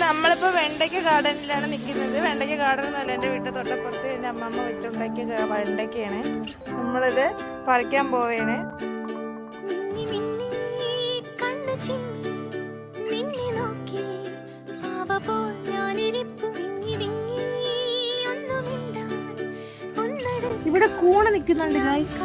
നമ്മളിപ്പോൾ വെണ്ടയ്ക്ക ഗാർഡനിലാണ് നിൽക്കുന്നത്. വെണ്ടയ്ക്ക ഗാർഡൻ എന്നല്ല, എൻ്റെ വീട്ടിൽ തൊട്ടപ്പുറത്ത് എൻ്റെ അമ്മമ്മ വെച്ചുണ്ടാക്കിയ വെണ്ടയ്ക്കയാണ്. നമ്മളിത് പറിക്കാൻ പോവുകയാണ്. ഇവിടെ കൂണ് നിൽക്കുന്നുണ്ട് ഗൈസ്.